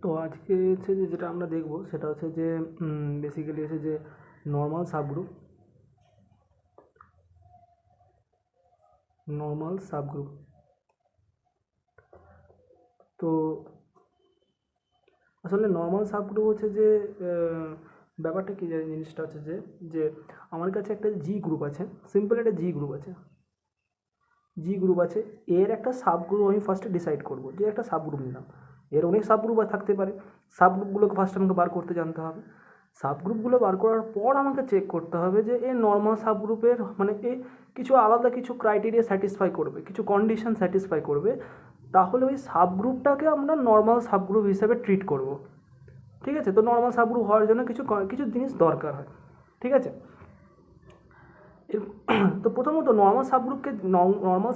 তো আজকে হচ্ছে যে যেটা আমরা দেখব সেটা হচ্ছে যে বেসিক্যালি হচ্ছে যে নর্মাল সাবগ্রুপ। তো আসলে নর্মাল সাবগ্রুপ হচ্ছে যে ব্যাপারটা কী জিনিসটা হচ্ছে যে যে আমার কাছে একটা জি গ্রুপ আছে, সিম্পল একটা জি গ্রুপ আছে। এর একটা সাবগ্রুপ আমি ফার্স্টে ডিসাইড করব, যে একটা সাবগ্রুপ নিলাম। এর অনেক সাবগ্রুপ থাকতে পারে, সাবগ্রুপগুলোকে ফার্স্ট আমাকে বার করতে জানতে হবে। সাবগ্রুপগুলো বার করার পর আমাকে চেক করতে হবে যে এ নর্মাল সাবগ্রুপের মানে এ কিছু আলাদা কিছু ক্রাইটেরিয়া স্যাটিসফাই করবে, কিছু কন্ডিশন স্যাটিসফাই করবে, তাহলে ওই সাবগ্রুপটাকে আমরা নর্মাল সাবগ্রুপ হিসেবে ট্রিট করব। ঠিক আছে? তো নর্মাল সাবগ্রুপ হওয়ার জন্য কিছু কিছু জিনিস দরকার হয়। ঠিক আছে? তো প্রথমত নর্মাল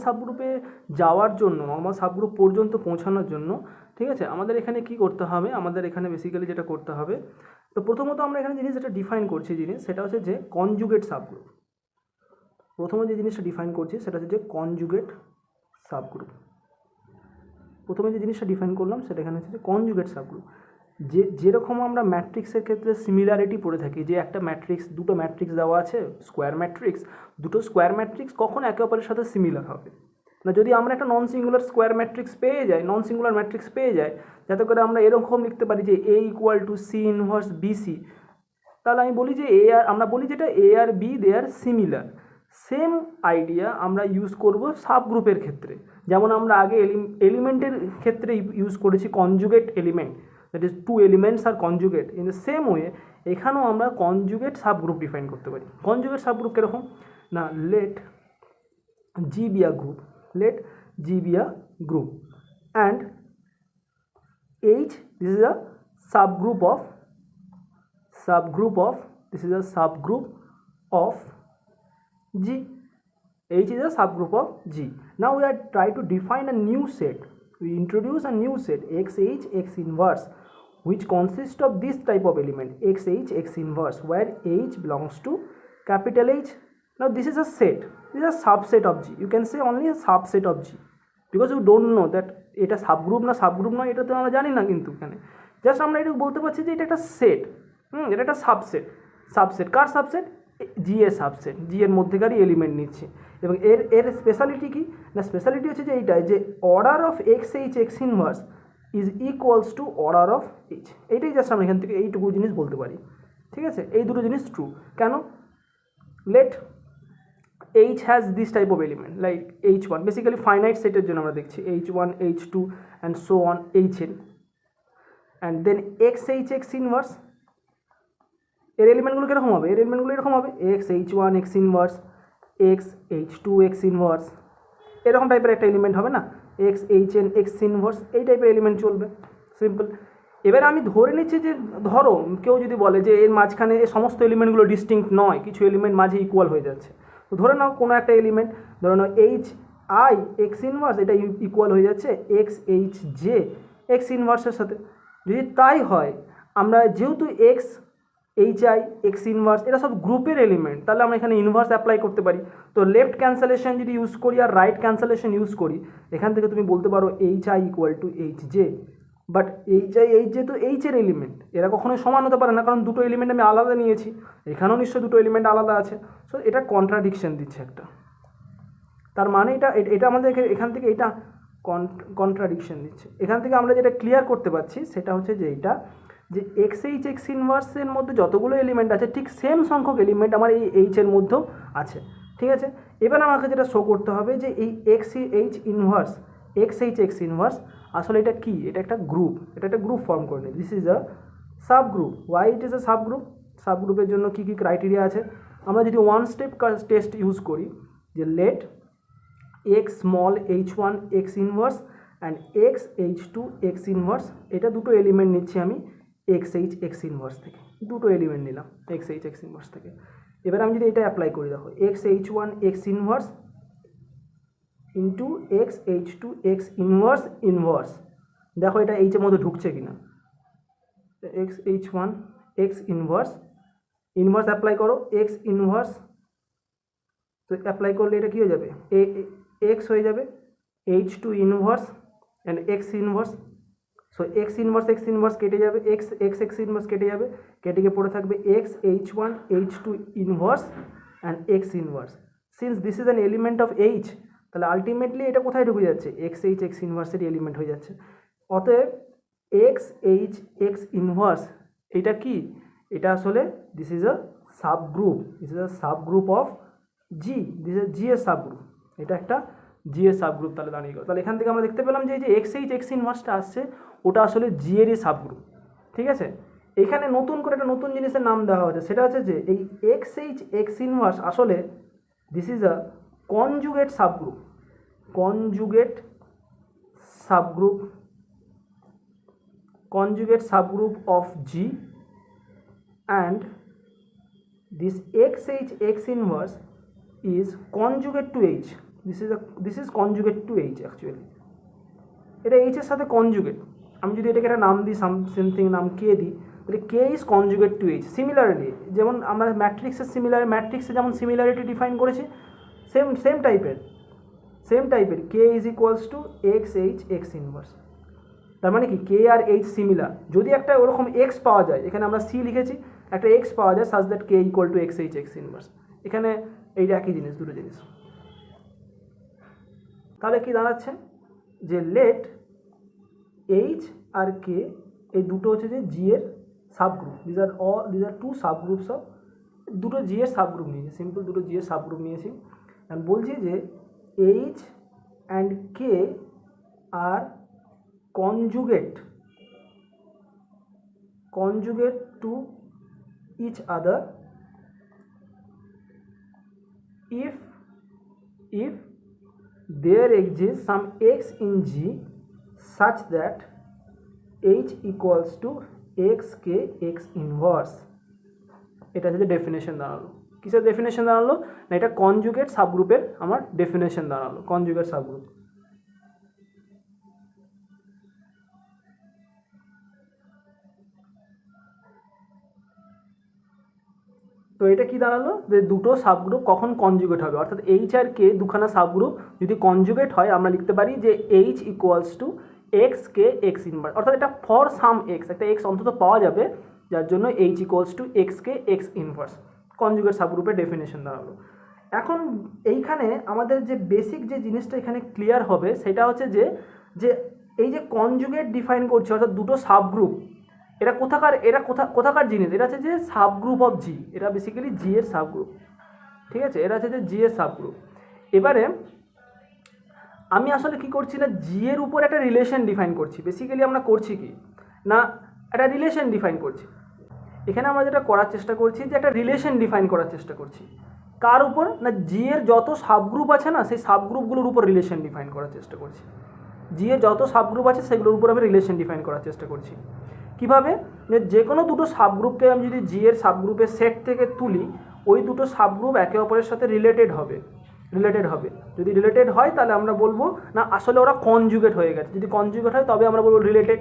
সাবগ্রুপে যাওয়ার জন্য, নর্মাল সাবগ্রুপ পর্যন্ত পৌঁছানোর জন্য, ঠিক আছে, আমাদের এখানে কি করতে হবে, আমাদের এখানে বেসিক্যালি যেটা করতে হবে, তো প্রথমত আমরা এখানে যেটা ডিফাইন করছি সেটা হচ্ছে যে কনজুগেট সাবগ্রুপ। প্রথমে যে জিনিসটা ডিফাইন করছি সেটা হচ্ছে যে কনজুগেট সাবগ্রুপ। প্রথমে যে জিনিসটা ডিফাইন করলাম সেটা এখানে হচ্ছে যে কনজুগেট সাবগ্রুপ। যেরকম আমরা ম্যাট্রিক্সের ক্ষেত্রে সিমিলারিটি পড়ে থাকি, যে একটা ম্যাট্রিক্স, দুটো ম্যাট্রিক্স দেওয়া আছে, স্কোয়ার ম্যাট্রিক্স, দুটো স্কোয়ার ম্যাট্রিক্স কখন একে অপরের সাথে সিমিলার হবে না, যদি আমরা একটা নন সিঙ্গুলার ম্যাট্রিক্স পেয়ে যাই, যাতে করে আমরা এরকম লিখতে পারি যে A equal to C inverse BC, তাহলে আমি বলি যে আমরা বলি যেটা এ আর B they are similar. Same idea আমরা ইউজ করব সাবগ্রুপের ক্ষেত্রে, যেমন আমরা আগে এলিমেন্টের ক্ষেত্রে ইউজ করেছি conjugate element, that is two elements are conjugate. In the same way এখানেও আমরা কনজুগেট সাবগ্রুপ ডিফাইন করতে পারি। কনজুগেট সাবগ্রুপ কীরকম না, let G be a group and H, this is a subgroup of this is a subgroup of G. H is a subgroup of G. Now we are trying to define a new set. We introduce a new set XH X inverse, which consists of this type of element XH X inverse, where H belongs to capital H. Now this is a set, this is a subset of G. You can say only a subset of G, because you don't know that এটা subgroup নয়, এটা তো আমরা জানি না। কিন্তু এখানে just আমরা এটা বলতে পারছি যে এটা একটা সেট, এটা একটা সাবসেট কার সাবসেট, জি এর সাবসেট, জি এর মধ্যেকারই এলিমেন্ট নিচ্ছে। এবং এর স্পেশালিটি কি না, স্পেশালিটি হচ্ছে যে এইটাই, যে order of x H X inverse is equals two order of H. এইটাই জাস্ট আমরা এখান থেকে এইটুকু জিনিস বলতে পারি। ঠিক আছে? এই দুটো জিনিস ট্রু। কেন? Let H has this type of element like H1, basically finite set এর জন্য আমরা দেখছি H1 H2 and so on Hn, and then XH X inverse এর এলিমেন্টগুলো কীরকম হবে, এরকম হবে XH1 X inverse XH2 X inverse, এরকম টাইপের একটা এলিমেন্ট হবে না, XHn X inverse, এই টাইপের এলিমেন্ট চলবে। সিম্পল। এবার আমি ধরে নিচ্ছি যে ধরো কেউ যদি বলে যে এর মাঝখানে এই সমস্ত এলিমেন্টগুলো ডিস্টিংক্ট নয়, কিছু এলিমেন্ট মাঝে ইকুয়াল হয়ে যাচ্ছে, তো ধরে নাও কোনো একটা এলিমেন্ট, ধরে নাও HI X ইনভার্স, এটা ইকুয়াল হয়ে যাচ্ছে XHJ X ইনভার্সের সাথে। যদি তাই হয়, আমরা যেহেতু HI X ইনভার্স এটা সব গ্রুপের এলিমেন্ট, তাহলে আমরা এখানে ইনভার্স অ্যাপ্লাই করতে পারি। তো লেফট ক্যান্সেলেশন যদি ইউজ করি আর রাইট ক্যান্সেলেশন ইউজ করি, এখান থেকে তুমি বলতে পারো HI equal to HJ, but HJ তো H এর এলিমেন্ট, এরা কখনোই সমান হতে পারে না, কারণ দুটো এলিমেন্ট আমি আলাদা নিয়েছি, এখানেও নিশ্চয়ই দুটো এলিমেন্ট আলাদা আছে। সো এটা কন্ট্রাডিকশন দিচ্ছে একটা, তার মানে এটা আমাদের এখান থেকে এটা কন্ট্রাডিকশন দিচ্ছে। এখান থেকে আমরা যেটা ক্লিয়ার করতে পারছি সেটা হচ্ছে যে এইটা, যে XH X ইনভার্সের মধ্যে যতগুলো এলিমেন্ট আছে ঠিক সেম সংখ্যক এলিমেন্ট আমার এই H এর মধ্যেও আছে। ঠিক আছে? এবার আমাকে যেটা শো করতে হবে যে এই XH X ইনভার্স আসলে এটা কি, এটা একটা গ্রুপ, এটা একটা গ্রুপ ফর্ম করে নেই। This is a subgroup. Why it is a subgroup? সাবগ্রুপের জন্য কী কী ক্রাইটেরিয়া আছে, আমরা যদি ওয়ান স্টেপ টেস্ট ইউজ করি, যে let x small h1 x inverse and x h2 x inverse, এটা দুটো এলিমেন্ট নিচ্ছি আমি XH X ইনভার্স থেকে, দুটো এলিমেন্ট নিলাম XH X ইনভার্স থেকে। এবার আমি যদি এটা অ্যাপ্লাই করি, দেখো XH1 X inverse into XH2 X inverse, দেখো এটা এইচ এর মধ্যে ঢুকছে কিনা, XH1 X ইনভার্স অ্যাপ্লাই করো, X ইনভার্স, তো অ্যাপ্লাই করলে এটা কী হয়ে যাবে, X হয়ে যাবে H2 inverse and X inverse, so x inverse কেটে যাবে, এক্স ইনভার্স কেটে যাবে, কেটে গিয়ে পড়ে থাকবে x H1 H2 inverse and x inverse. Since this is an element of H, তাহলে আলটিমেটলি এটা কোথায় ঢুকে যাচ্ছে, এক্স ইনভার্সের এলিমেন্ট হয়ে যাচ্ছে। অতএব এক্স ইনভার্স এটা কি, এটা আসলে this is a subgroup of G, this is G এর সাবগ্রুপ, এটা একটা জি এর সাবগ্রুপ তাহলে দাঁড়িয়ে গেল। তাহলে এখান থেকে আমরা দেখতে পেলাম যে এই যে এক্স ইনভার্সটা আসছে ওটা আসলে জি এরই সাবগ্রুপ, ঠিক আছে। এখানে নতুন করে একটা নতুন জিনিসের নাম দেওয়া হয়েছে, সেটা হচ্ছে যে এই এক্স ইনভার্স আসলে this is a conjugate subgroup of G, and this x inverse is conjugate to h. This is conjugate to h actually. এটা h এর সাথে কনজুগেট। আমি যদি এটাকে একটা নাম দিই, সামথিং নাম কে দিই, তাহলে K is conjugate to h। Similarly যেমন আমরা ম্যাট্রিক্সে যেমন সিমিলারিটি ডিফাইন করেছি, সেম টাইপের K is equals to X inverse. তার মানে কি কে আর এইচ সিমিলার, যদি একটা ওরকম এক্স পাওয়া যায়, এখানে আমরা সি লিখেছি, একটা এক্স পাওয়া যায় such that K equal two X inverse, এখানে এইটা একই জিনিস, দুটো জিনিস। তাহলে কি দাঁড়াচ্ছে যে লেট এইচ আর কে এই দুটো হচ্ছে যে জি এর subgroup, these are two subgroups of, দুটো জি এর সাবগ্রুপ নিয়েছি, সিম্পল দুটো জি এর সাবগ্রুপ নিয়েছি। অ্যান্ড বলছি যে H and K are conjugate to each other if there exists some x in G such that H equals to xk x inverse। এটা হচ্ছে ডেফিনেশন দাঁড়ালো। কিসের ডেফিনেশন দাঁড়ালো না, এটা কনজুগেট সাবগ্রুপের আমার ডেফিনেশন দাঁড়ালো, কনজুগেট সাবগ্রুপ। তো এটা কি দাঁড়ালো যে দুটো সাবগ্রুপ কখন কনজুগেট হবে, অর্থাৎ এইচ আর কে দুখানা সাবগ্রুপ যদি কনজুগেট হয় আমরা লিখতে পারি যে H equals to X K X inverse, অর্থাৎ এটা ফর সাম এক্স, একটা এক্স অন্তত পাওয়া যাবে যার জন্য H equals to X K X inverse, conjugate সাবগ্রুপের ডেফিনেশন দাঁড়ালো। এখন এইখানে আমাদের যে বেসিক যে জিনিসটা এখানে ক্লিয়ার হবে সেটা হচ্ছে যে এই যে কনজুগেট ডিফাইন করছে অর্থাৎ দুটো সাবগ্রুপ, এটা কোথাকার জিনিস, এটা হচ্ছে যে সাবগ্রুপ অফ জি, এটা বেসিক্যালি জি এর সাবগ্রুপ, ঠিক আছে, এটা হচ্ছে যে জি এর সাবগ্রুপ। এবারে আমি আসলে কি করছি না, জি এর উপর একটা রিলেশন ডিফাইন করছি, বেসিক্যালি আমরা করছি কি না একটা রিলেশন ডিফাইন করছি। এখানে আমরা যেটা করার চেষ্টা করছি যে একটা রিলেশন ডিফাইন করার চেষ্টা করছি, কার উপর না জি এর যত সাবগ্রুপ আছে না সেই সাবগ্রুপগুলোর উপর রিলেশন ডিফাইন করার চেষ্টা করছি, জি এর যত সাবগ্রুপ আছে সেগুলোর উপর আমি রিলেশন ডিফাইন করার চেষ্টা করছি। কীভাবে, যে কোনো দুটো সাবগ্রুপকে আমি যদি জি এর সাবগ্রুপের সেট থেকে তুলি, ওই দুটো সাবগ্রুপ একে অপরের সাথে রিলেটেড হবে, যদি রিলেটেড হয় তাহলে আমরা বলবো না আসলে ওরা কনজুগেট হয়ে গেছে, যদি কনজুগেট হয় তবে আমরা বলবো রিলেটেড,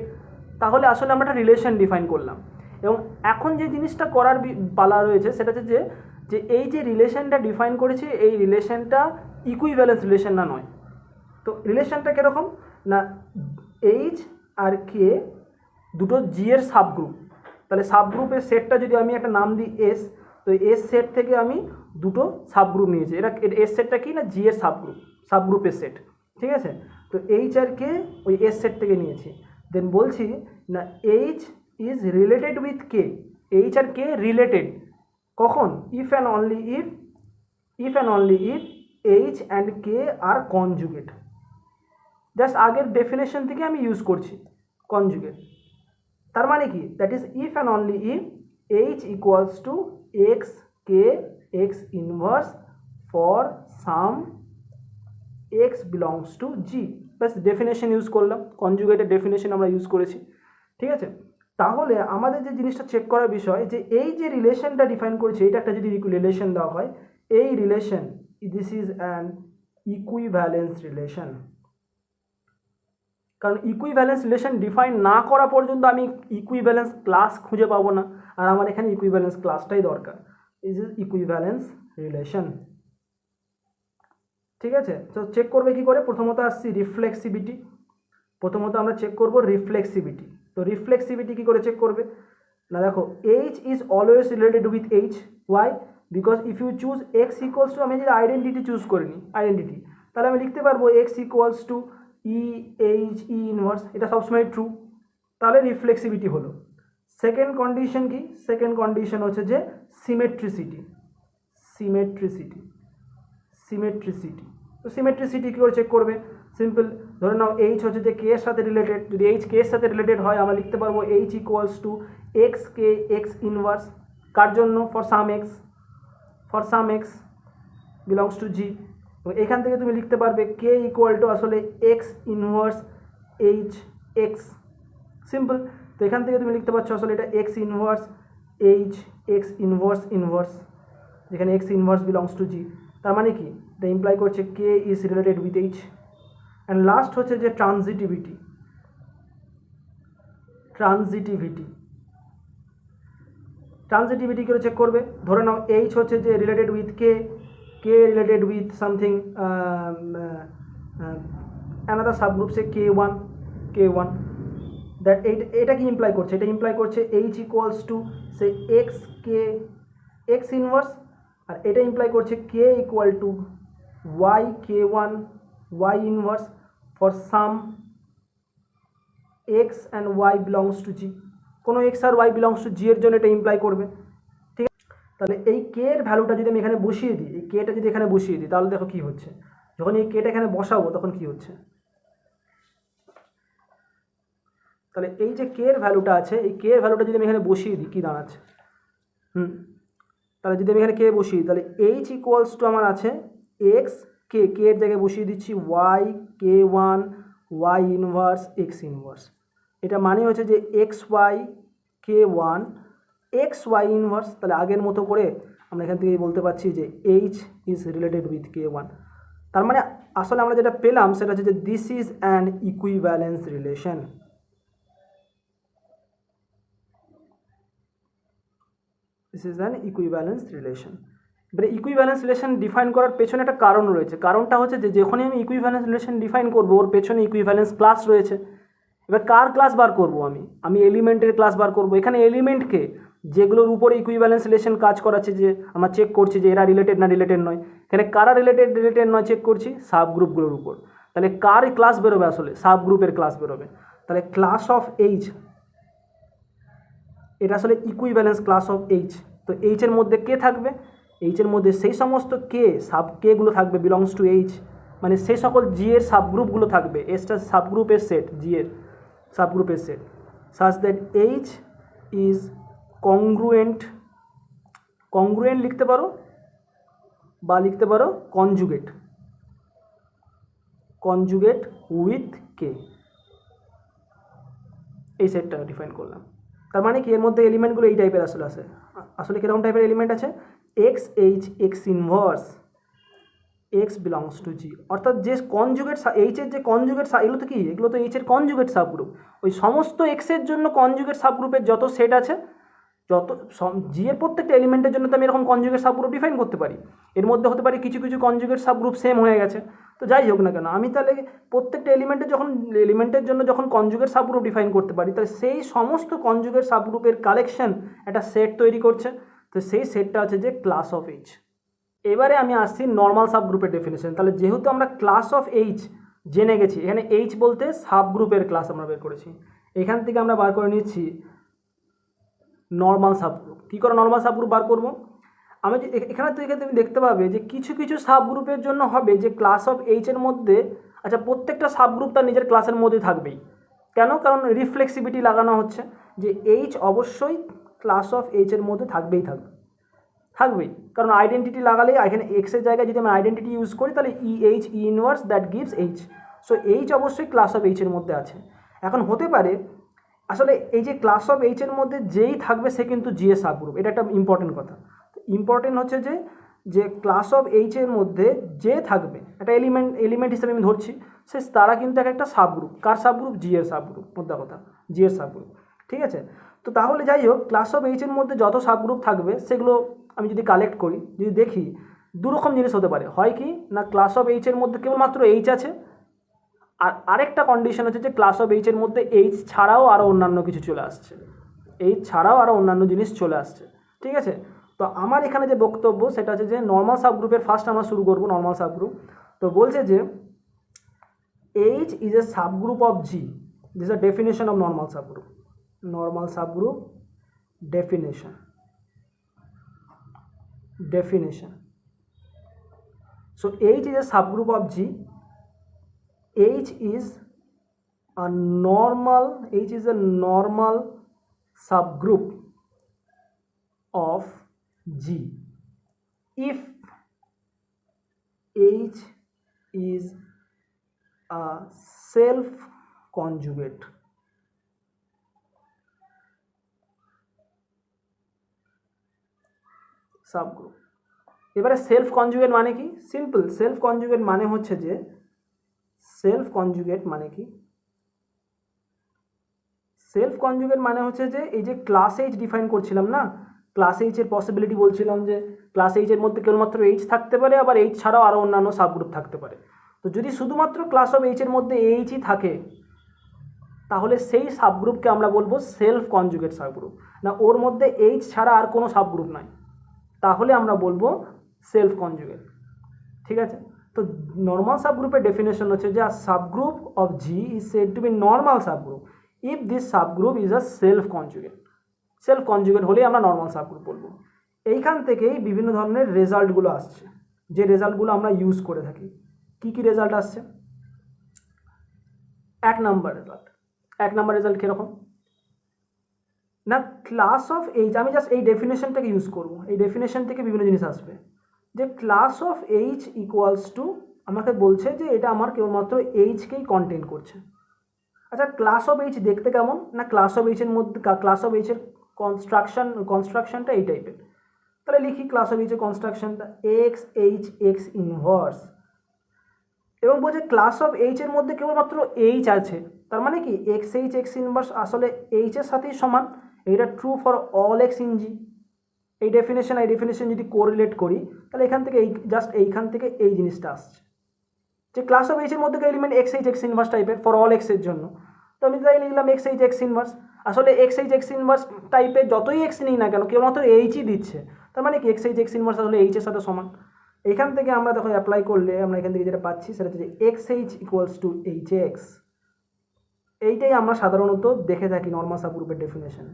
তাহলে আসলে আমরা একটা রিলেশন ডিফাইন করলাম। এবং এখন যে জিনিসটা করার পালা রয়েছে সেটা হচ্ছে যে এই যে রিলেশনটা ডিফাইন করেছি এই রিলেশনটা ইকুইভ্যালেন্স রিলেশন না নয়। তো রিলেশনটা কীরকম না এইচ আর কে দুটো জি এর সাবগ্রুপ, তাহলে সাবগ্রুপের সেটটা যদি আমি একটা নাম দিই এস, তো এস সেট থেকে আমি দুটো সাবগ্রুপ নিয়েছি, এটা এস সেটটা কি না জি এর সাবগ্রুপের সেট, ঠিক আছে। তো এইচ আর কে ওই এস সেট থেকে নিয়েছি, দেন বলছি না H is related with K, H আর কে রিলেটেড কখন, if and only if H and K are conjugate. Just আগের ডেফিনেশন থেকে আমি ইউজ করছি কনজুগেট, তার মানে কি that is if and only if H equals to X K X inverse for some X belongs to G, ব্যাস definition use করলাম, কনজুগেটের definition আমরা ইউজ করেছি, ঠিক আছে। তাহলে আমাদের যে জিনিসটা চেক করার বিষয় যে এই যে রিলেশনটা ডিফাইন করেছে এটা একটা যদি রিলেশন দেওয়া হয়, এই relation this is an equivalence relation, কারণ ইকুইভ্যালেন্স রিলেশন ডিফাইন না করা পর্যন্ত আমি ইকুইভ্যালেন্স ক্লাস খুঁজে পাবো না, আর আমার এখানে ইকুইভ্যালেন্স ক্লাসটাই দরকার, ইজ ইকুইভ্যালেন্স রিলেশন, ঠিক আছে। তো চেক করবে কি করে, প্রথমত আসছি রিফ্লেক্সিভিটি, প্রথমত আমরা চেক করব রিফ্লেক্সিভিটি। তো রিফ্লেক্সিভিটি কী করে চেক করবে না, দেখো H is always related with H. Why? Because if you choose x equals to, আমি যদি আইডেন্টিটি চুজ করে নিই আইডেন্টিটি, তাহলে আমি লিখতে পারবো x equals two E H E inverse, এটা সবসময় ট্রু, তাহলে রিফ্লেক্সিভিটি হলো। সেকেন্ড কন্ডিশন কি? সেকেন্ড কন্ডিশন হচ্ছে যে সিমেট্রিসিটি। সিমেট্রিসিটি সিমেট্রিসিটি তো সিমেট্রিসিটি কী করে চেক করবে? সিম্পল, ধরে নাও এইচ হচ্ছে যে কে এর সাথে রিলেটেড, যদি এইচ কে এর সাথে রিলেটেড হয় আমরা লিখতে পারবো H equals to X K X inverse. কার জন্য? For some X, for some X belongs to G. এবং এখান থেকে তুমি লিখতে পারবে কে ইকুয়াল টু আসলে X inverse H X, simple. তো এখান থেকে তুমি লিখতে পারছো আসলে এটা X inverse H X inverse inverse, যেখানে X inverse belongs to G. তার মানে কি? এটা ইমপ্লাই করছে K is related with H. And last হচ্ছে যে ট্রানজিটিভিটি। ট্রানজিটিভিটি ট্রানজিটিভিটি করে চেক করবে, ধরে নাও এইচ হচ্ছে যে related with K, K related with something another subgroup say কে1, কে1, দ্যাট এটা কি ইমপ্লাই করছে? এটা ইমপ্লাই করছে H equals to say X K X inverse, আর এটা ইমপ্লাই করছে কে ইকুয়াল টু ওয়াই কে1 Y inverse for some X and Y belongs to G. কোনো এক্স আর ওয়াই বিলংস টু জি এর জন্য এটা ইমপ্লাই করবে, ঠিক আছে? তাহলে এই কে এর ভ্যালুটা যদি আমি এখানে বসিয়ে দিই, এই কেটা যদি এখানে বসিয়ে দিই, তাহলে দেখো কী হচ্ছে, যখন এই কেটা এখানে বসাবো তখন কী হচ্ছে। তাহলে এই যে কে এর ভ্যালুটা আছে, এই কে এর ভ্যালুটা যদি আমি এখানে বসিয়ে দিই, কী দাঁড়াচ্ছে? তাহলে যদি আমি এখানে কে বসিয়ে দিই, তাহলে এইচ ইকুয়ালস টু আমার আছে এক্স কে, কে এর জায়গায় বসিয়ে দিচ্ছি ওয়াই কে1 ওয়াই ইনভার্স এক্স ইনভার্স। এটা মানে হচ্ছে যে এক্স ওয়াই কে1 এক্স ওয়াই ইনভার্স। তাহলে আগের মতো করে আমরা এখান থেকে বলতে পারছি যে এইচ ইজ রিলেটেড উইথ কে1। তার মানে আসলে আমরা যেটা পেলাম সেটা হচ্ছে যে this is an equivalence relation. This is an equivalence relation. এবারে ইকুইভ্যালেন্স রিলেশন ডিফাইন করার পেছনে একটা কারণ রয়েছে। কারণটা হচ্ছে যে যখনই আমি ইকুইভ্যালেন্স রিলেশন ডিফাইন করবো, ওর পেছনে ইকুইভ্যালেন্স ক্লাস রয়েছে। এবার কার ক্লাস বার করব? আমি এলিমেন্টের ক্লাস বার করব। এখানে এলিমেন্টকে যেগুলোর উপরে ইকুইভ্যালেন্স রিলেশন কাজ করাচ্ছে, যে আমরা চেক করছি যে এরা রিলেটেড না রিলেটেড নয়, এখানে কারা রিলেটেড নয় চেক করছি সাবগ্রুপগুলোর উপর। তাহলে কার ক্লাস বেরোবে? আসলে সাবগ্রুপের ক্লাস বেরোবে। তাহলে ক্লাস অফ এইচ, এটা আসলে ইকুইভ্যালেন্স ক্লাস অফ এইচ। তো এইচের মধ্যে কে থাকবে? এইচের মধ্যে সেই সমস্ত কে সাব কেগুলো থাকবে বিলংস টু এইচ, মানে সেই সকল জি এর সাবগ্রুপগুলো থাকবে। এসটা সাবগ্রুপের সেট, জি এর সাবগ্রুপের set, such that H is congruent লিখতে পারো বা লিখতে পারো কনজুগেট উইথ কে। এই সেটটা ডিফাইন করলাম। তার মানে কি এর মধ্যে এলিমেন্টগুলো এই টাইপের আসলে কীরকম টাইপের এলিমেন্ট আছে? X H X inverse X belongs to G, অর্থাৎ যে কনজুগেট এইচের যে কনজুগেট, এগুলো তো কি? এগুলো তো এইচের কনজুগেট সাবগ্রুপ। ওই সমস্ত এক্সের জন্য কনজুগেট সাবগ্রুপের যত সেট আছে, যত জি এর প্রত্যেকটা এলিমেন্টের জন্য তো আমি এরকম কনজুগেট সাবগ্রুপ ডিফাইন করতে পারি। এর মধ্যে হতে পারে কিছু কিছু কনজুগেট সাবগ্রুপ সেম হয়ে গেছে, তো যাই হোক না কেন, আমি তাহলে প্রত্যেকটা এলিমেন্টের জন্য যখন কনজুগেট সাবগ্রুপ ডিফাইন করতে পারি, তাহলে সেই সমস্ত কনজুগেট সাবগ্রুপের কালেকশন একটা সেট তৈরি করছে। তো সেই সেটটা হচ্ছে যে ক্লাস অফ এইচ। এবারে আমি আসছি নর্মাল সাবগ্রুপের ডেফিনেশন। তাহলে যেহেতু আমরা ক্লাস অফ এইচ জেনে গেছি, এখানে এইচ বলতে সাবগ্রুপের ক্লাস আমরা বের করেছি, এখান থেকে আমরা বার করে নিচ্ছি নর্মাল সাবগ্রুপ। কী করে নর্মাল সাবগ্রুপ বার করব? আমি যে এখানে থেকে তুমি দেখতে পাবে যে কিছু কিছু সাবগ্রুপের জন্য হবে যে ক্লাস অফ এইচের মধ্যে, আচ্ছা প্রত্যেকটা সাবগ্রুপ তার নিজের ক্লাসের মধ্যে থাকবেই। কেন? কারণ রিফ্লেক্সিভিটি লাগানো হচ্ছে যে এইচ অবশ্যই ক্লাস অফ এইচের মধ্যে থাকবেই, কারণ আইডেন্টিটি লাগালেই, এখানে এক্সের জায়গায় যদি আমি আইডেন্টিটি ইউজ করি তাহলে E H E inverse that gives H. So H অবশ্যই ক্লাস অফ এইচের মধ্যে আছে। এখন হতে পারে আসলে এই যে ক্লাস অফ এইচের মধ্যে যেই থাকবে সে কিন্তু জি এর সাবগ্রুপ, এটা একটা ইম্পর্টেন্ট কথা। ইম্পর্টেন্ট হচ্ছে যে ক্লাস অফ এইচের মধ্যে যে থাকবে, একটা এলিমেন্ট হিসেবে আমি ধরছি, তারা কিন্তু একটা সাবগ্রুপ। কার সাবগ্রুপ? জি এর সাবগ্রুপ, মোদ্দা কথা জি এর সাবগ্রুপ, ঠিক আছে? তো তাহলে যাই হোক, ক্লাস অফ এইচের মধ্যে যত সাবগ্রুপ থাকবে সেগুলো আমি যদি কালেক্ট করি, যদি দেখি, দুরকম জিনিস হতে পারে। হয় কি না, ক্লাস অফ এইচের মধ্যে কেবলমাত্র এইচ আছে, আর আরেকটা কন্ডিশন হচ্ছে যে ক্লাস অফ এইচের মধ্যে এইচ ছাড়াও আরও অন্যান্য কিছু চলে আসছে, এইচ ছাড়াও আরও অন্যান্য জিনিস চলে আসছে, ঠিক আছে। তো আমার এখানে যে বক্তব্য সেটা হচ্ছে যে নর্মাল সাবগ্রুপের ফার্স্ট আমরা শুরু করব নর্মাল সাবগ্রুপ। তো বলছে যে H is a subgroup of G, this is a definition of normal subgroup, normal subgroup definition. So H is a subgroup of G. H is a normal subgroup of G if H is a self conjugate. Subgroup. এবারে self conjugate মানে কি? Simple, self conjugate মানে হচ্ছে যে self conjugate মানে কি? Self conjugate মানে হচ্ছে যে এই যে ক্লাস এইচ ডিফাইন করছিলাম না, ক্লাস এইচের পসিবিলিটি বলছিলাম যে ক্লাস এইচের মধ্যে কেবলমাত্র এইচ থাকতে পারে, আবার এইচ ছাড়াও আরও অন্যান্য সাবগ্রুপ থাকতে পারে। তো যদি শুধুমাত্র ক্লাস অফ এইচের মধ্যে এইচই থাকে তাহলে সেই সাবগ্রুপকে আমরা বলবো সেলফ কনজুগেট সাবগ্রুপ। না, ওর মধ্যে এইচ ছাড়া আর কোনো সাবগ্রুপ নাই, তাহলে আমরা বলবো সেলফ কনজুগেট, ঠিক আছে। তো নর্মাল সাবগ্রুপের ডেফিনেশন হচ্ছে যে subgroup of G is said to be normal subgroup if this subgroup is a self conjugate. Self conjugate হলেই আমরা নর্মাল সাবগ্রুপ বলবো। এইখান থেকেই বিভিন্ন ধরনের রেজাল্টগুলো আসছে, যে রেজাল্টগুলো আমরা ইউজ করে থাকি। কি কি রেজাল্ট আসছে? এক নাম্বার রেজাল্ট কীরকম না, ক্লাস অফ এইচ, আমি জাস্ট এই ডেফিনেশনটাকে ইউজ করবো, এই ডেফিনেশন থেকে বিভিন্ন জিনিস আসবে। যে class of H equals two, আমাকে বলছে যে এটা আমার কেবলমাত্র এইচকেই কন্টেন করছে। আচ্ছা, ক্লাস অফ এইচ দেখতে কেমন না, ক্লাস অফ এইচের মধ্যে ক্লাস অফ এইচের কনস্ট্রাকশনটা এই টাইপের। তাহলে লিখি ক্লাস অফ এইচের কনস্ট্রাকশনটা এক্স এইচ এক্স ইনভার্স, এবং বলছে ক্লাস অফ এইচের মধ্যে কেবলমাত্র এইচ আছে, তার মানে কি এক্স এইচ এক্স ইনভার্স আসলে এইচের সাথেই সমান। এটা true for all X in G. এই ডেফিনেশন যদি কোরিলেট করি তাহলে এখান থেকে এইখান থেকে এই জিনিসটা আসছে যে ক্লাস অফ এইচের মধ্যে element x H X inverse টাইপের ফর অল এক্সের জন্য। তো আমি তাই লিখলাম এক্স এইচ এক্স ইনভার্স। আসলে এক্স এইচ এক্স ইনভার্স টাইপের যতই এক্স নিই না কেন কেবলমাত্র এইচই দিচ্ছে, তার মানে কি এক্স এইচ এক্স ইনভার্স আসলে এইচের সাথে সমান। এখান থেকে আমরা দেখো অ্যাপ্লাই করলে আমরা এখান থেকে যেটা পাচ্ছি সেটা হচ্ছে X H equals to H X. এইটাই আমরা সাধারণত দেখে থাকি নর্মাল সাবগ্রুপের ডেফিনেশন।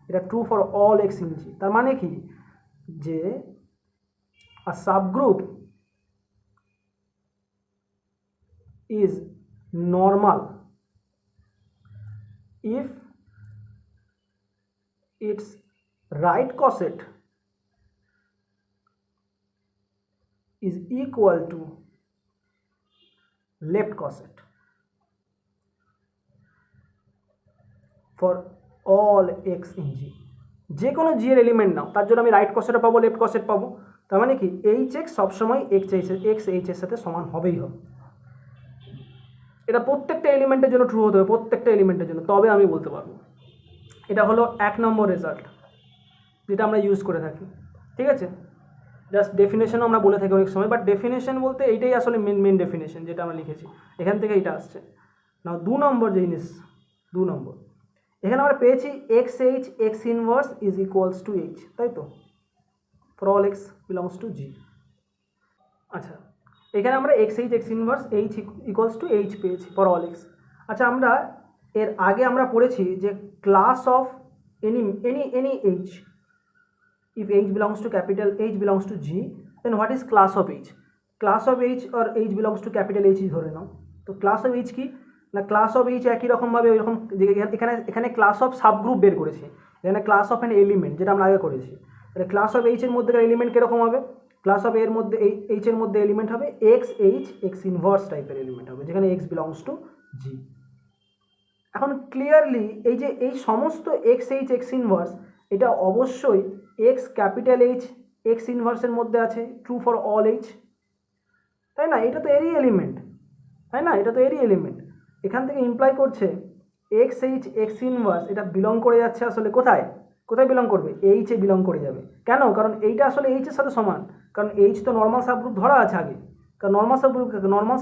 এটা true for all X in G, তার মানে কি যে a subgroup is normal if its right coset is equal to left coset for all x in G। যে কোনো জি এর এলিমেন্ট নাও, তার জন্য আমি রাইট কসেট পাবো, লেফট কসেট পাবো, তার মানে কি এইচ এক্স সবসময় এক্স এইচ এর সাথে সমান হবেই হবে। এটা প্রত্যেকটা এলিমেন্টের জন্য ট্রু হতে হবে, প্রত্যেকটা এলিমেন্টের জন্য, তবে আমি বলতে পারবো। এটা হলো এক নম্বর রেজাল্ট যেটা আমরা ইউজ করে থাকি, ঠিক আছে। জাস্ট ডেফিনেশনও আমরা বলে থাকি অনেক সময়, বাট ডেফিনেশন বলতে এইটাই আসলে মেন ডেফিনেশন যেটা আমরা লিখেছি, এখান থেকে এটা আসছে। না, দু নম্বর এখানে আমরা পেয়েছি X H X inverse is equals to H, তাই তো, for all X belongs to G. আচ্ছা, এখানে আমরা X H X inverse H equals to H পেয়েছি ফর অল এক্স। আচ্ছা, আমরা এর আগে আমরা পড়েছি যে class of any H, if h belongs to capital H belongs to G, then what is class of H? Class of H or H belongs to capital H ধরে নাও। তো class of H কি না, class of H একই রকমভাবে ওইরকম এখানে class of subgroup বের করেছি, এখানে ক্লাস অফ এন এলিমেন্ট যেটা আমরা আগে করেছি। তাহলে ক্লাস অফ H এর মধ্যে এলিমেন্ট কীরকম হবে, ক্লাস অফ এর মধ্যে H এর মধ্যে এলিমেন্ট হবে এক্স এইচ এক্স ইনভার্স টাইপের এলিমেন্ট হবে, যেখানে এক্স বিলংস টু জি। এখন ক্লিয়ারলি এই যে এই সমস্ত এক্স এইচ এক্স ইনভার্স এটা অবশ্যই এক্স ক্যাপিটাল এইচ এক্স ইনভার্সের মধ্যে আছে, ট্রু ফর অল এইচ, তাই না। এটা তো এরই এলিমেন্ট, তাই না, এটা তো এরই এলিমেন্ট। এখান থেকে ইমপ্লাই করছে এক্স এইচ এক্স ইনভার্স এটা বিলং করে যাচ্ছে আসলে কোথায় বিলং করবে, এইচে বিলং করে যাবে। কেন? কারণ এইটা আসলে এইচের সাথে সমান, কারণ এইচ তো নর্মাল সাবগ্রুপ ধরা আছে আগে, কারণ নর্মাল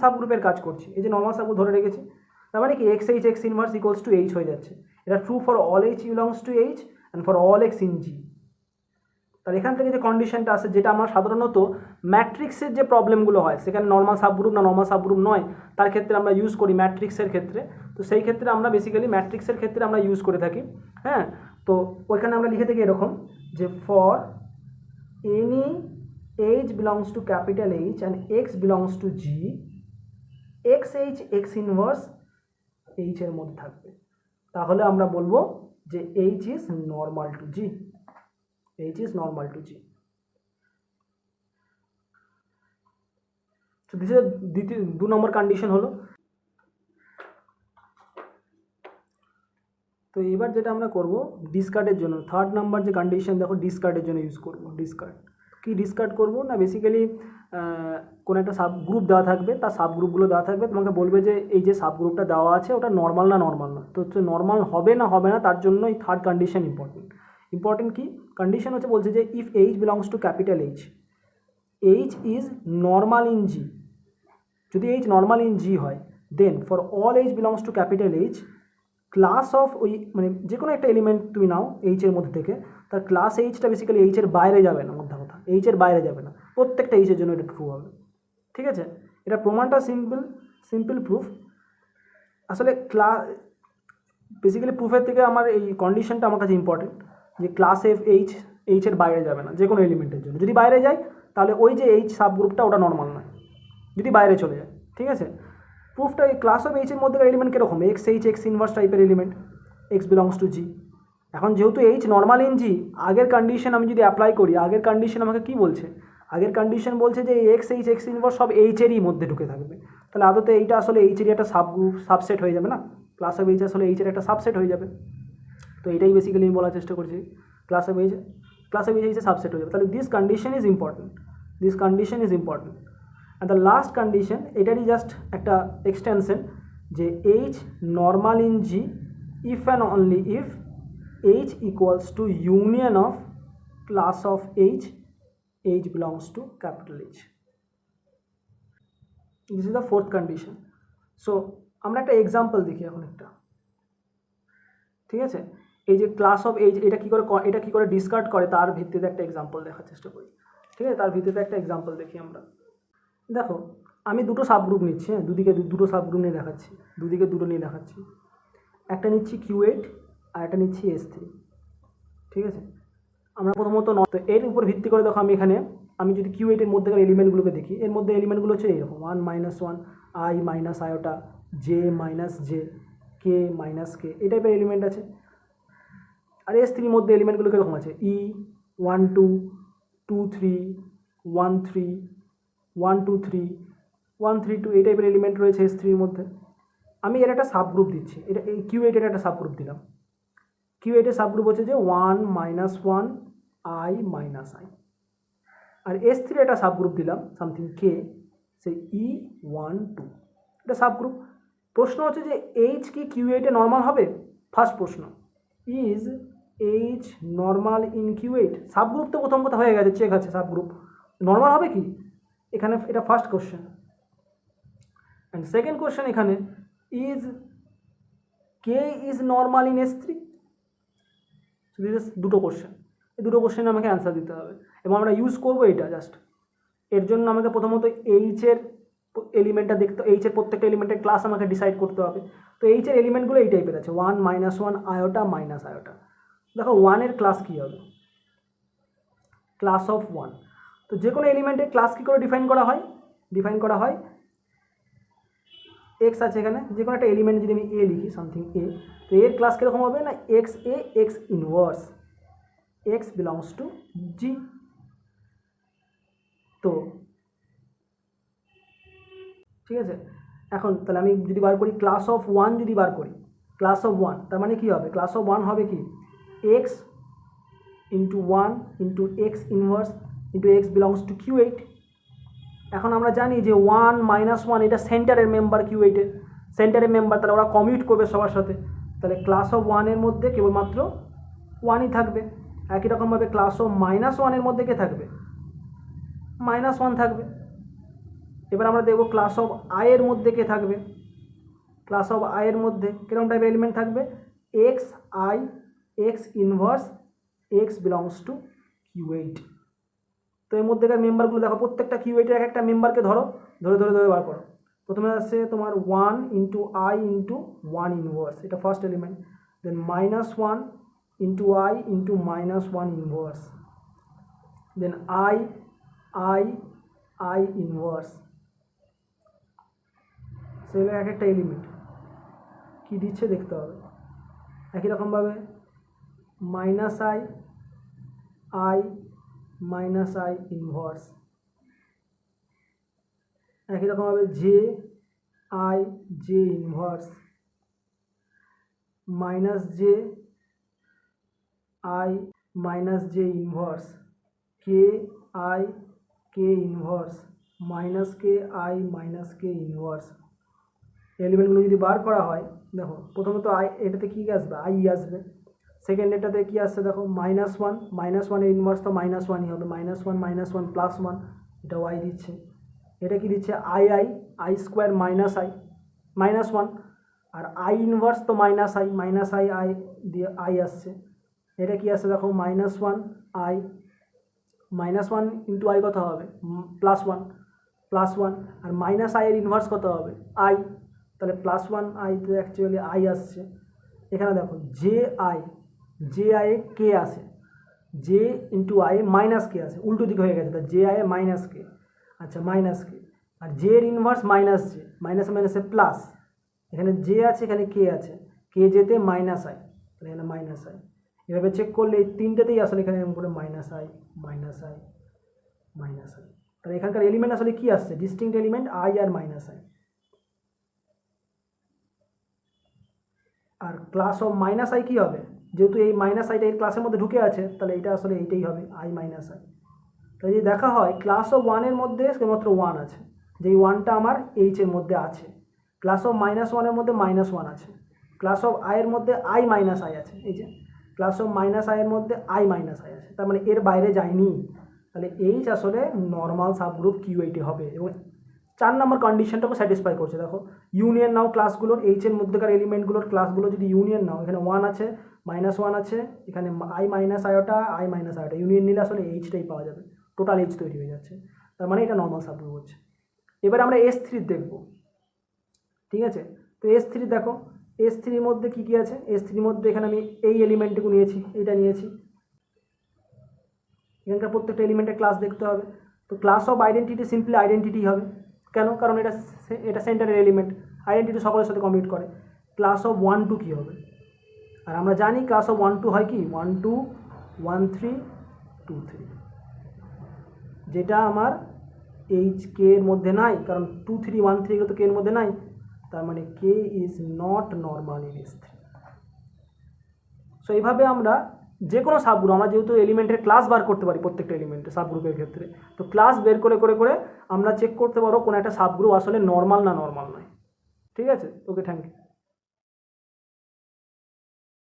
সাবগ্রুপের কাজ করছি, এই যে নর্মাল সাবগ্রুপ ধরে রেখেছি, তার মানে কি X H X inverse equals to H হয়ে যাচ্ছে। এটা true for all H belongs to H and for all X in G. তাহলে এখান থেকে যে কন্ডিশনটা আসে, যেটা আমরা সাধারণত ম্যাট্রিক্সের যে প্রবলেমগুলো হয় সেখানে নর্মাল সাবগ্রুপ না নর্মাল সাবগ্রুপ নয় তার ক্ষেত্রে আমরা ইউজ করি ম্যাট্রিক্সের ক্ষেত্রে, তো সেই ক্ষেত্রে আমরা বেসিক্যালি ম্যাট্রিক্সের ক্ষেত্রে আমরা ইউজ করে থাকি। হ্যাঁ, তো ওইখানে আমরা লিখে থাকি এরকম যে for any H belongs to capital H and X belongs to G, X H X inverse H এর মধ্যে থাকবে, তাহলে আমরা বলবো যে H is normal to G, H is normal to G. তো দিস ইজ দ্বিতীয় 2 নম্বর কন্ডিশন হলো। তো এবার যেটা আমরা করব ডিসকার্ডের জন্য, 3rd নাম্বার যে কন্ডিশন দেখো ডিসকার্ডের জন্য ইউজ করব। ডিসকার্ড কি ডিসকার্ড করব না, বেসিক্যালি কোনো একটা সাব গ্রুপ দেওয়া থাকবে, তার সাব গ্রুপগুলো দেওয়া থাকবে, তোমাকে বলবে যে এই যে সাব গ্রুপটা দেওয়া আছে ওটা নর্মাল না নর্মাল না, তো হচ্ছে নর্মাল হবে না তার জন্য এই 3rd কন্ডিশন ইম্পর্টেন্ট কি কন্ডিশন হচ্ছে, বলছে যে if H belongs to capital H is normal in G, যদি এইচ নর্মাল ইন জি হয় then for all H belongs to capital H class of ওই মানে যে কোনো একটা এলিমেন্ট তুমি নাও এইচের মধ্যে থেকে, তার ক্লাস এইচটা বেসিক্যালি এইচের বাইরে যাবে না, মধ্যে কথা এইচের বাইরে যাবে না, প্রত্যেকটা এইচের জন্য এটা ট্রু হবে। ঠিক আছে, এটা প্রমাণটা সিম্পল প্রুফ। আসলে বেসিক্যালি প্রুফের থেকে আমার এই কন্ডিশনটা আমার কাছে ইম্পর্টেন্ট, যে ক্লাস এইচের বাইরে যাবে না যে কোনো এলিমেন্টের জন্য, যদি বাইরে যায় তাহলে ওই যে এইচ সাবগ্রুপটা ওটা নর্মাল নয়, যদি বাইরে চলে যায়। ঠিক আছে, প্রুফটা এই ক্লাস অফ এইচের মধ্যে এলিমেন্ট কীরকম, এক্স এইচ এক্স ইনভার্স টাইপের এলিমেন্ট, এক্স বিলংস টু জি। এখন যেহেতু এইচ নর্মাল ইন জি, আগের কন্ডিশন আমি যদি অ্যাপ্লাই করি, আগের কন্ডিশন আমাকে কী বলছে, আগের কন্ডিশন বলছে যে এক্স এইচ এক্স ইনভার্স সব এইচেরই মধ্যে ঢুকে থাকবে, তাহলে আদতে এইটা আসলে এইচেরই একটা সাবসেট হয়ে যাবে না, ক্লাস অফ এইচ আসলে এইচের একটা সাবসেট হয়ে যাবে। তো এটাই বেসিক্যালি আমি বলার চেষ্টা করছি, ক্লাস অফ এইচ এইচের সাবসেট হয়ে যাবে, তাহলে this condition is important. And the last condition, এটারই জাস্ট একটা এক্সটেনশন, যে H normal in G if and only if H equals two union of class of H belongs to capital H. This is the 4th condition. So আমরা একটা example দেখি এখন একটা। ঠিক আছে, এই যে ক্লাস অফ এইচ এটা কী করে ডিসকার্ড করে তার ভিত্তিতে একটা এক্সাম্পল দেখার চেষ্টা করি। ঠিক আছে, তার ভিত্তিতে একটা এক্সাম্পল দেখি আমরা। দেখো আমি দুটো সাবগ্রুপ নিচ্ছি, হ্যাঁ, দুটো সাবগ্রুপ নিয়ে দেখাচ্ছি, দুদিকে দুটো নিয়ে দেখাচ্ছি, একটা নিচ্ছি Q8 আর একটা নিচ্ছি S3। ঠিক আছে, আমরা প্রথমত তো এর উপর ভিত্তি করে দেখো আমি যদি Q8 এর মধ্যেকার এলিমেন্টগুলোকে দেখি, এর মধ্যে এলিমেন্টগুলো হচ্ছে এইরকম 1 - 1 I - iota J - J K - K, এই টাইপের এলিমেন্ট আছে। আর S3 মধ্যে এলিমেন্টগুলো কীরকম আছে, E 1 2 2 3 1 3 1 2 3 1 3 2, এই টাইপের এলিমেন্ট রয়েছে S3 মধ্যে। আমি এর একটা সাবগ্রুপ দিচ্ছি, এটা এই Q8 এর একটা সাবগ্রুপ দিলাম। Q8 এর সাবগ্রুপ হচ্ছে যে 1 - 1 I - I, আর S3 একটা সাবগ্রুপ দিলাম সামথিং K, সেই E 1 2, এটা সাবগ্রুপ। প্রশ্ন হচ্ছে যে এইচ কি Q8 এ নর্মাল হবে? ফার্স্ট প্রশ্ন, is H normal in Q8? Subgroup তো প্রথম কথা হয়ে গেছে, চেক আছে সাবগ্রুপ, নর্মাল হবে কি এখানে, এটা first question. And second question এখানে, is K is normal in S3? দুটো কোশ্চেন, এই দুটো কোশ্চেনে আমাকে অ্যান্সার দিতে হবে এবং আমরা ইউজ করবো এটা জাস্ট। এর জন্য আমাকে প্রথমত এইচের এলিমেন্টটা দেখতে, এইচের প্রত্যেকটা এলিমেন্টের ক্লাস আমাকে ডিসাইড করতে হবে। তো এইচের এলিমেন্টগুলো এই টাইপের আছে 1 - 1 iota - iota। দেখো 1 এর ক্লাস কী হবে, ক্লাস অফ 1। তো যে কোনো এলিমেন্টের ক্লাস কী করে ডিফাইন করা হয়, এক্স আছে এখানে, যে কোনো একটা এলিমেন্ট যদি আমি এ লিখি সামথিং এ, তো এর ক্লাস কীরকম হবে না X A X inverse X belongs to G. তো ঠিক আছে, এখন তাহলে আমি যদি বার করি ক্লাস অফ 1, যদি বার করি ক্লাস অফ 1, তার মানে কী হবে, ক্লাস অফ 1 হবে কি x into 1 into x inverse into x belongs two Q8। এখন আমরা জানি যে 1 - 1 এটা সেন্টারের মেম্বার, Q8 এর সেন্টারের মেম্বার, তাহলে ওরা কমিউট করবে সবার সাথে, তাহলে ক্লাস অফ 1 এর মধ্যে কেবলমাত্র 1ই থাকবে। একই রকমভাবে ক্লাস অফ -1 এর মধ্যে কে থাকবে, -1 থাকবে। এবার আমরা দেখব ক্লাস অফ আই এর মধ্যে কে থাকবে। ক্লাস অফ আই এর মধ্যে কিরকম টাইপের এলিমেন্ট থাকবে, X I X inverse X belongs to কিউ8। তো এর মধ্যেকার মেম্বারগুলো দেখো, প্রত্যেকটা কিউ8 এর একটা মেম্বারকে ধরো, ধরে ধরে ধরে বার করো। প্রথমে আসছে তোমার 1 ইন্টু আই ইন্টু 1 ইনভার্স, এটা first element. Then -1 into i into -1 inverse. Then i i i inverse. সেগুলো এক একটা এলিমেন্ট কী দিচ্ছে দেখতে হবে। একই রকমভাবে -i আই আই ইনভার্স। একই রকমভাবে J I J inverse, -j I J inverse, K I K inverse, -k I K inverse. এলিমেন্টগুলো যদি বার করা হয়, দেখো প্রথমত আই, এটাতে কী আসবে, আই আসবে। সেকেন্ড এটাতে কী আসছে দেখো, -1 এর ইনভার্স তো -1ই হবে, -1 +1 এটা ওয়াই দিচ্ছে। এটা কি দিচ্ছে, আই স্কোয়ার -1, আর আই ইনভার্স তো আই দিয়ে আই আসছে। এটা কি আসছে দেখো, -1 আই, -1 ইন্টু আই কত হবে, +1 আর আই এর ইনভার্স কত হবে, আই, তাহলে +1 আই তো অ্যাকচুয়ালি আই আসছে। এখানে দেখো জে আই এ কে আসে, জে ইন্টু আই মাইনাস কে আসে, উল্টো দিকে হয়ে গেছে, তা জে আই এ -কে, আচ্ছা -কে, আর জে এর ইনভার্স -j, মাইনাসে প্লাস, এখানে জে আছে এখানে কে আছে, কে যেতে -i, তাহলে এখানে -i। এভাবে চেক করলে এই তিনটেতেই আসলে এখানে এরকম করে -i, তাহলে এখানকার এলিমেন্ট আসলে কি আসছে, ডিস্টিংক্ট এলিমেন্ট আই আর -i। আর ক্লাস অফ -i কী হবে, যেহেতু এই -iটা এর ক্লাসের মধ্যে ঢুকে আছে, তাহলে এটা আসলে এইটাই হবে i -i। তাই যদি দেখা হয় ক্লাস অফ 1 এর মধ্যে কেবলমাত্র 1 আছে, যেই 1টা আমার এইচ এর মধ্যে আছে। ক্লাস অফ -1 এর মধ্যে -1 আছে। ক্লাস অফ আই এর মধ্যে i আছে, এই যে ক্লাস অফ -i এর মধ্যে i আছে, তার মানে এর বাইরে যায়নি। তাহলে এইচ আসলে নর্মাল সাবগ্রুপ কিউ8 হবে, এবং 4 নম্বর কন্ডিশনটাকে স্যাটিসফাই করছে। দেখো ইউনিয়ন নাও ক্লাসগুলোর, এইচ এর মধ্যেকার এলিমেন্টগুলোর ক্লাসগুলো যদি ইউনিয়ন নাও, এখানে 1 আছে -1 আছে, এখানে i আইটা ইউনিয়ন নিলে আসলে এইচটাই পাওয়া যাবে, টোটাল এইচ তৈরি হয়ে যাচ্ছে, তার মানে এটা নর্মাল সাবগ্রুপ হচ্ছে। এবার আমরা S3 দেখব, ঠিক আছে। তো S3 দেখো, S3 এর মধ্যে কী কী আছে, S3 এর মধ্যে এখানে আমি এই এলিমেন্টটুকু নিয়েছি, এইটা নিয়েছি, এখানকার প্রত্যেকটা এলিমেন্টের ক্লাস দেখতে হবে। তো class of identity simply identity হবে, কেন, কারণ এটা সেন্টারের এলিমেন্ট, আইডেন্টিটি সকলের সাথে কমিউট করে। ক্লাস অফ 1 2 কী হবে, আর আমরা জানি ক্লাস অফ 1 2 হয় কি 1 2 1 3 2 3, যেটা আমার এইচ কে এর মধ্যে নাই, কারণ 2 3 1 3 এগুলো তো কে এর মধ্যে নাই, তার মানে K is not normal in S3। So এইভাবে আমরা যে কোনো সাবগ্রুপ, আমরা যেহেতু এলিমেন্টের ক্লাস বার করতে পারি প্রত্যেকটা এলিমেন্টের সাবগ্রুপের ক্ষেত্রে, তো ক্লাস বের করে করে করে আমরা চেক করতে পারবো কোন একটা সাবগ্রুপ আসলে নর্মাল না নর্মাল নয়। ঠিক আছে, ওকে, থ্যাংক ইউ।